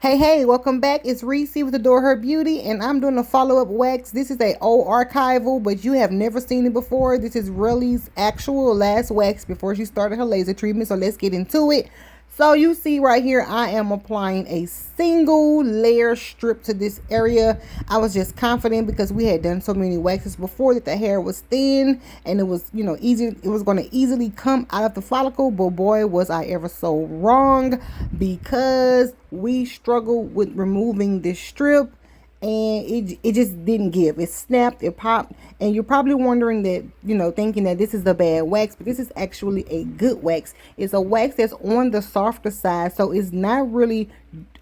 Hey, welcome back. It's Reese with Adore Her Beauty, and I'm doing a follow-up wax. This is a old archival, but you have never seen it before. This is Relly's actual last wax before she started her laser treatment, so let's get into it. So you see right here, I am applying a single layer strip to this area. I was just confident because we had done so many waxes before that the hair was thin and it was, easy. It was going to easily come out of the follicle, but boy, was I ever so wrong because we struggled with removing this strip and it just didn't give. It snapped, it popped, and you're probably wondering that, thinking that this is a bad wax, but this is actually a good wax. It's a wax that's on the softer side, so it's not really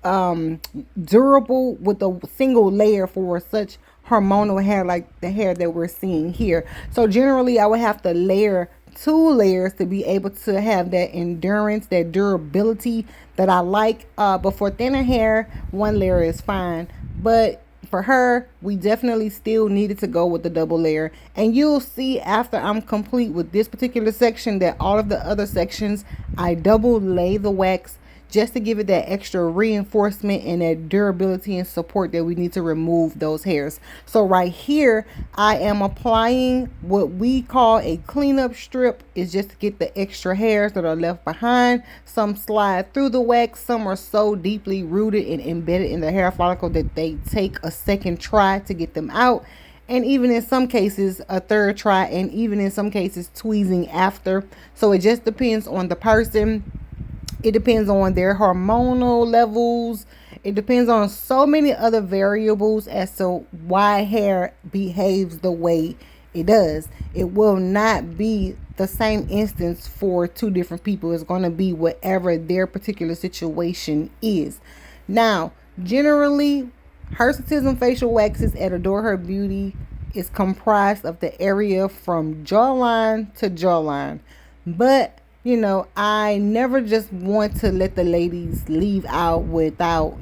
durable with a single layer for such hormonal hair like the hair that we're seeing here. So generally I would have to layer 2 layers to be able to have that endurance, that durability that I like. But for thinner hair, 1 layer is fine. But for her, we definitely still needed to go with the double layer. And you'll see after I'm complete with this particular section that all of the other sections, I double lay the wax just to give it that extra reinforcement and that durability and support that we need to remove those hairs. So right here, I am applying what we call a cleanup strip. Is just to get the extra hairs that are left behind. Some slide through the wax. Some are so deeply rooted and embedded in the hair follicle that they take a second try to get them out. And even in some cases, a third try, and even in some cases, tweezing after. So it just depends on the person. It depends on their hormonal levels. It depends on so many other variables as to why hair behaves the way it does. It will not be the same instance for 2 different people. It's going to be whatever their particular situation is. Now, generally, Hirsutism facial waxes at Adore Her Beauty is comprised of the area from jawline to jawline. But I never just want to let the ladies leave out without,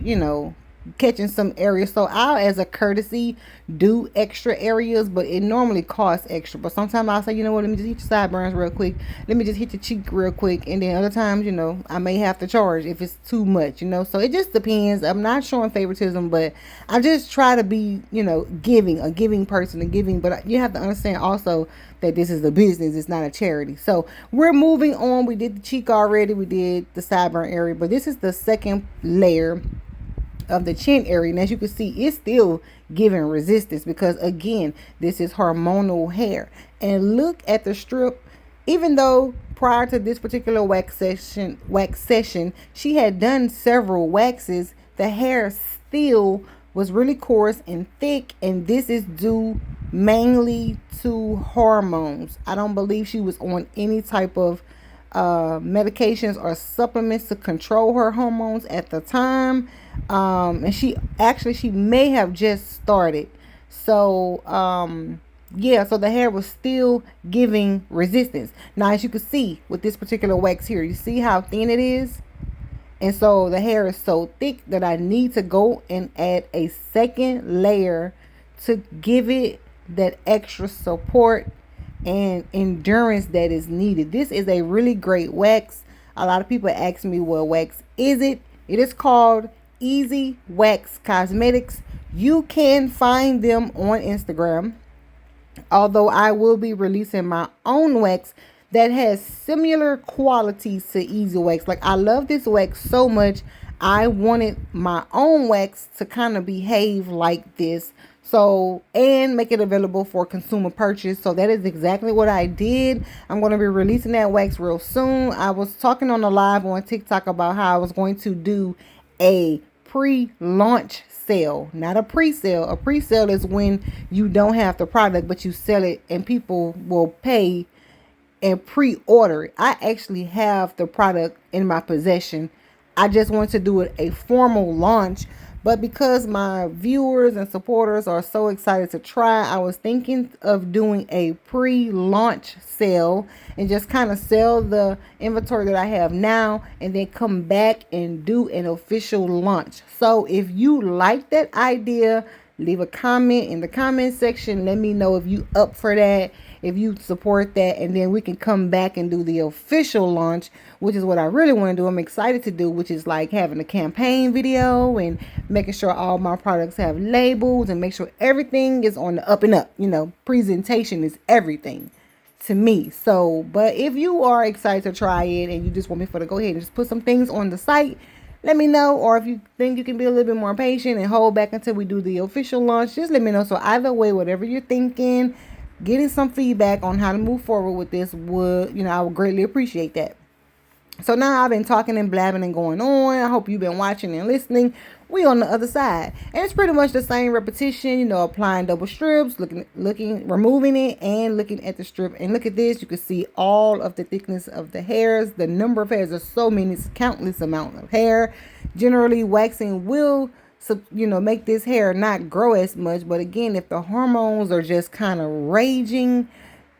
catching some areas. So I'll, as a courtesy, do extra areas, but it normally costs extra. But sometimes I'll say, let me just hit your sideburns real quick. Let me just hit your cheek real quick. And then other times, I may have to charge if it's too much, So it just depends. I'm not showing favoritism, but I just try to be, a giving person, But you have to understand also that this is a business. It's not a charity. So we're moving on. We did the cheek already. We did the sideburn area, but this is the second layer of the chin area. And as you can see, it's still giving resistance because again, this is hormonal hair. And look at the strip. Even though prior to this particular wax session, she had done several waxes, the hair still was really coarse and thick, and this is due mainly to hormones. I don't believe she was on any type of medications or supplements to control her hormones at the time. And she may have just started. So so the hair was still giving resistance. Now, as you can see with this particular wax here, you see how thin it is? And so the hair is so thick that I need to go and add a second layer to give it that extra support and endurance that is needed. This is a really great wax. A lot of people ask me, what wax is it? It is called Easy Wax Cosmetics. You can find them on Instagram, although I will be releasing my own wax that has similar qualities to Easy Wax. Like, I love this wax so much, I wanted my own wax to kind of behave like this. So, and make it available for consumer purchase. So that is exactly what I did. I'm going to be releasing that wax real soon. I was talking on the live on TikTok about how I was going to do a pre-launch sale, not a pre-sale. A pre-sale is when you don't have the product, but you sell it and people will pay and pre-order it. I actually have the product in my possession. I just want to do it a formal launch. But because my viewers and supporters are so excited to try, I was thinking of doing a pre-launch sale and just kind of sell the inventory that I have now and then come back and do an official launch. So if you like that idea, leave a comment in the comment section. Let me know if you up for that. if you support that, and then we can come back and do the official launch, which is what I really want to do. I'm excited to do, which is like having a campaign video and making sure all my products have labels and make sure everything is on the up and up. Presentation is everything to me. So, but if you are excited to try it and you just want me to go ahead and just put some things on the site, let me know. Or if you think you can be a little bit more patient and hold back until we do the official launch, just let me know. So either way, whatever you're thinking, getting some feedback on how to move forward with this would, I would greatly appreciate that. So now I've been talking and blabbing and going on. I hope you've been watching and listening. We on the other side. And it's pretty much the same repetition, applying double strips, removing it and looking at the strip. And look at this. You can see all of the thickness of the hairs. The number of hairs are so many, it's countless amount of hair. Generally, waxing will, make this hair not grow as much. But again, if the hormones are just kind of raging,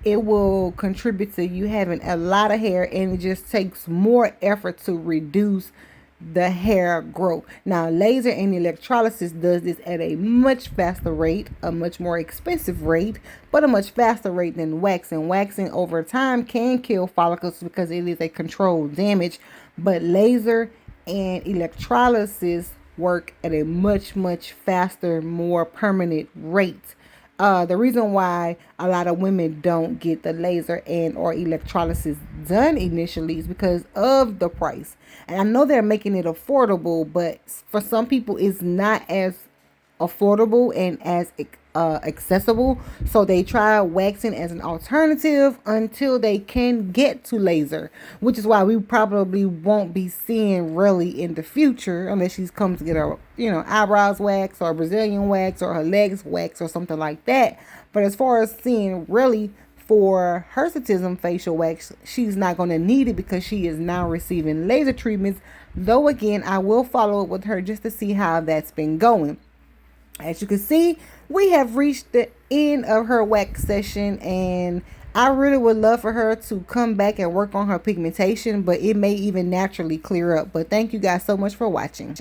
it will contribute to you having a lot of hair, and it just takes more effort to reduce the hair growth. Now, laser and electrolysis does this at a much faster rate, a much more expensive rate, but a much faster rate than waxing. Waxing over time can kill follicles because it is a controlled damage, but laser and electrolysis work at a much, much faster, more permanent rate. The reason why a lot of women don't get the laser and or electrolysis done initially is because of the price. And I know they're making it affordable, but for some people it's not as affordable and as accessible. So they try waxing as an alternative until they can get to laser, which is why we probably won't be seeing Relly in the future unless she comes to get her eyebrows waxed or Brazilian wax or her legs waxed or something like that. But as far as seeing Relly for Hirsutism facial wax, she's not going to need it because she is now receiving laser treatments. Though again, I will follow up with her just to see how that's been going. As you can see, we have reached the end of her wax session, and I really would love for her to come back and work on her pigmentation, but it may even naturally clear up. But thank you guys so much for watching.